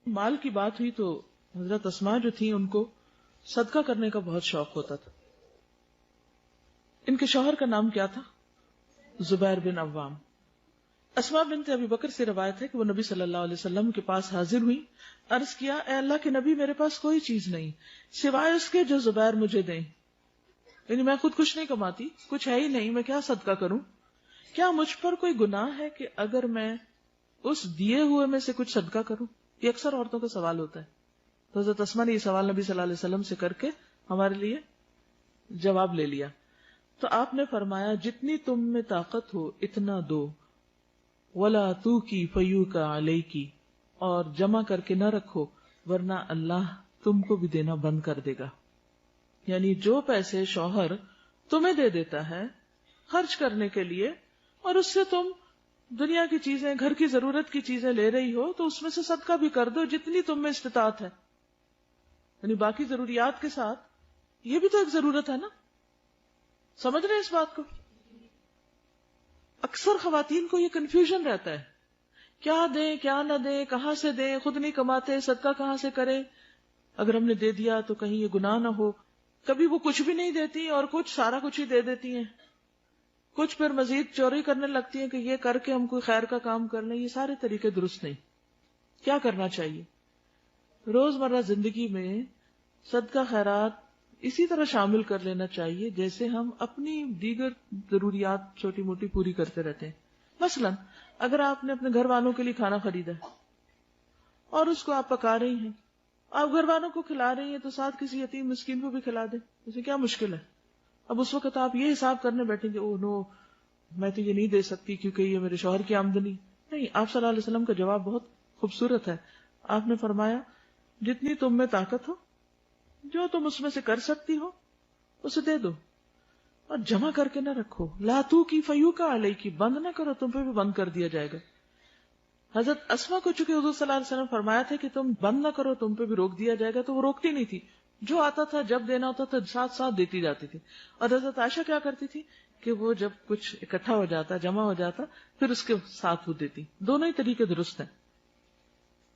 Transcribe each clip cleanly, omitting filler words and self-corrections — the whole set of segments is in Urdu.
مال کی بات ہوئی تو حضرت اسماء جو تھی ان کو صدقہ کرنے کا بہت شوق ہوتا تھا. ان کے شوہر کا نام کیا تھا؟ زبیر بن عوام. اسماء بنت ابی بکر سے روایت ہے کہ وہ نبی صلی اللہ علیہ وسلم کے پاس حاضر ہوئی. عرض کیا اے اللہ کے نبی میرے پاس کوئی چیز نہیں سوائے اس کے جو زبیر مجھے دیں. یعنی میں خود کچھ نہیں کماتی, کچھ ہے ہی نہیں, میں کیا صدقہ کروں؟ کیا مجھ پر کوئی گناہ ہے کہ اگر میں اس دیے ہوئے میں سے کچھ صدقہ کروں؟ یہ اکثر عورتوں کا سوال ہوتا ہے. تو حضرت اسماء نے یہ سوال نبی صلی اللہ علیہ وسلم سے کر کے ہمارے لیے جواب لے لیا. تو آپ نے فرمایا جتنی تم میں طاقت ہو اتنا دو, ولا تو کی فیو کا علیہ کی, اور جمع کر کے نہ رکھو ورنہ اللہ تم کو بھی دینا بند کر دے گا. یعنی جو پیسے شوہر تمہیں دے دیتا ہے خرچ کرنے کے لیے اور اس سے تم دنیا کی چیزیں, گھر کی ضرورت کی چیزیں لے رہی ہو تو اس میں سے صدقہ بھی کر دو جتنی تم میں استطاعت ہے. یعنی باقی ضروریات کے ساتھ یہ بھی تو ایک ضرورت ہے نا. سمجھ رہے ہیں اس بات کو؟ اکثر خواتین کو یہ کنفیوژن رہتا ہے, کیا دیں کیا نہ دیں, کہاں سے دیں, خود نہیں کماتے صدقہ کہاں سے کریں, اگر ہم نے دے دیا تو کہیں یہ گناہ نہ ہو. کبھی وہ کچھ بھی نہیں دیتی اور کچھ سارا کچھ ہی دے دیتی ہیں, کچھ پھر مزید چوری کرنے لگتی ہیں کہ یہ کر کے ہم کوئی خیر کا کام کر لیں. یہ سارے طریقے درست نہیں. کیا کرنا چاہیے؟ روزمرہ زندگی میں صدقہ خیرات اسی طرح شامل کر لینا چاہیے جیسے ہم اپنی دیگر ضروریات چھوٹی موٹی پوری کرتے رہتے ہیں. مثلا اگر آپ نے اپنے گھر والوں کے لیے کھانا خریدا ہے اور اس کو آپ پکا رہی ہیں, آپ گھر والوں کو کھلا رہی ہیں تو ساتھ کسی یتیم مسکین کو بھی کھلا دیں, اسے کیا مشکل ہے؟ اب اس وقت آپ یہ حساب کرنے بیٹھیں گے او نو میں تو یہ نہیں دے سکتی کیونکہ یہ میرے شوہر کی آمدنی نہیں. آپ صلی اللہ علیہ وسلم کا جواب بہت خوبصورت ہے. آپ نے فرمایا جتنی تم میں طاقت ہو, جو تم اس میں سے کر سکتی ہو اسے دے دو اور جمع کر کے نہ رکھو. لا تو کی فیو کا علیہ کی, بند نہ کرو, تم پہ بھی بند کر دیا جائے گا. حضرت اسماء کو چونکہ حضور صلی اللہ علیہ وسلم فرمایا تھا کہ تم بند نہ کرو تم پہ بھی روک دیا جائے گا, تو وہ روکتی نہیں تھی. جو آتا تھا جب دینا ہوتا تھا ساتھ ساتھ دیتی جاتی تھی. اور حضرت عائشہ کیا کرتی تھی کہ وہ جب کچھ اکٹھا ہو جاتا جمع ہو جاتا پھر اس کے ساتھ وہ دیتی. دونوں ہی طریقے درست ہیں.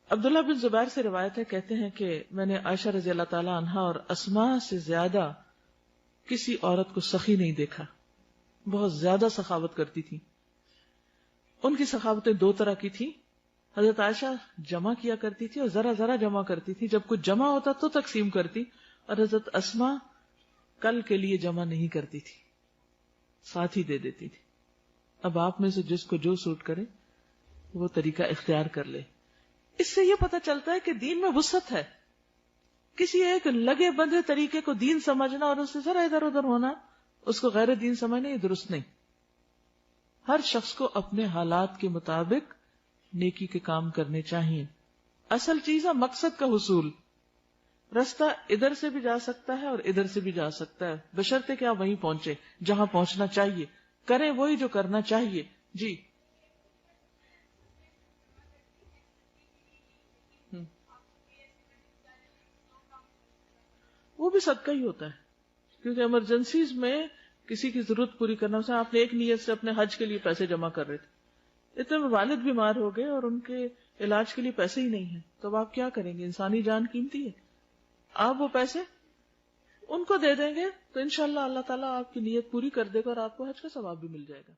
عبداللہ بن زبیر سے روایت ہے, کہتے ہیں کہ میں نے عائشہ رضی اللہ تعالی عنہا اور اسماء سے زیادہ کسی عورت کو سخی نہیں دیکھا. بہت زیادہ سخاوت کرتی تھی. ان کی سخاوتیں دو طرح کی تھی. حضرت عائشہ جمع کیا کرتی تھی اور ذرا ذرا جمع کرتی تھی, جب کچھ جمع ہوتا تو تقسیم کرتی. اور حضرت اسماء کل کے لیے جمع نہیں کرتی تھی, ساتھ ہی دے دیتی تھی. اب آپ میں سے جس کو جو سوٹ کرے وہ طریقہ اختیار کر لے. اس سے یہ پتہ چلتا ہے کہ دین میں وسعت ہے. کسی ایک لگے بندھے طریقے کو دین سمجھنا اور اس سے ذرا ادھر ادھر ہونا اس کو غیر دین سمجھنا یہ درست نہیں. ہر شخص کو اپنے حالات کے مطابق نیکی کے کام کرنے چاہیے. اصل چیز ہے مقصد کا حصول. رستہ ادھر سے بھی جا سکتا ہے اور ادھر سے بھی جا سکتا ہے, بشرطے کہ آپ وہیں پہنچے جہاں پہنچنا چاہیے, کریں وہی جو کرنا چاہیے. جی وہ بھی صدقہ ہی ہوتا ہے, کیونکہ ایمرجنسیز میں کسی کی ضرورت پوری کرنا. سے آپ نے ایک نیت سے اپنے حج کے لیے پیسے جمع کر رہے تھے, اتنے میں والد بیمار ہو گئے اور ان کے علاج کے لیے پیسے ہی نہیں ہیں, تو اب آپ کیا کریں گے؟ انسانی جان قیمتی ہے. آپ وہ پیسے ان کو دے دیں گے تو انشاءاللہ اللہ تعالیٰ آپ کی نیت پوری کر دے گا اور آپ کو حج کا ثواب بھی مل جائے گا.